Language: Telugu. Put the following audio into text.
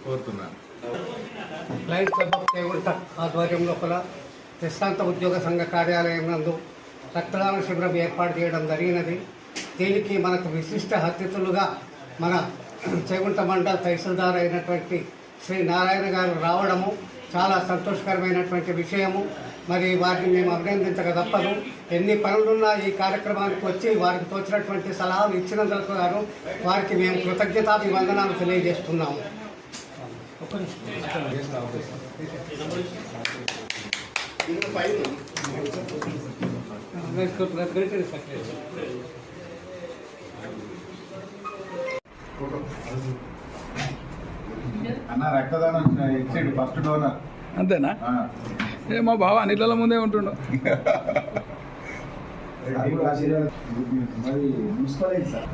కోరుతున్నాను. లయన్స్ క్లబ్ ఆఫ్ చేగుంట ఆధ్వర్యం లోపల ప్రశాంత ఉద్యోగ సంఘ కార్యాలయం నందు రక్తదాన శిబిరం ఏర్పాటు చేయడం జరిగినది. దీనికి మనకు విశిష్ట అతిథులుగా మన చేగుంట మండల తహసీల్దార్ అయినటువంటి శ్రీ నారాయణ గారు రావడము చాలా సంతోషకరమైనటువంటి విషయము. మరి వారిని మేము అభినందించక తప్పదు. ఎన్ని పనులున్నా ఈ కార్యక్రమానికి వచ్చి వారికి తోచినటువంటి సలహాలు ఇచ్చినందుకు గాను వారికి మేము కృతజ్ఞతాభివందనాలు తెలియజేస్తున్నాము. అన్న రక్తదానం ఇచ్చాడు ఫస్ట్ డోనర్. అంతేనా? ఏ మా బావ అన్నిట్ల ముందే ఉంటుండు. Municipal sir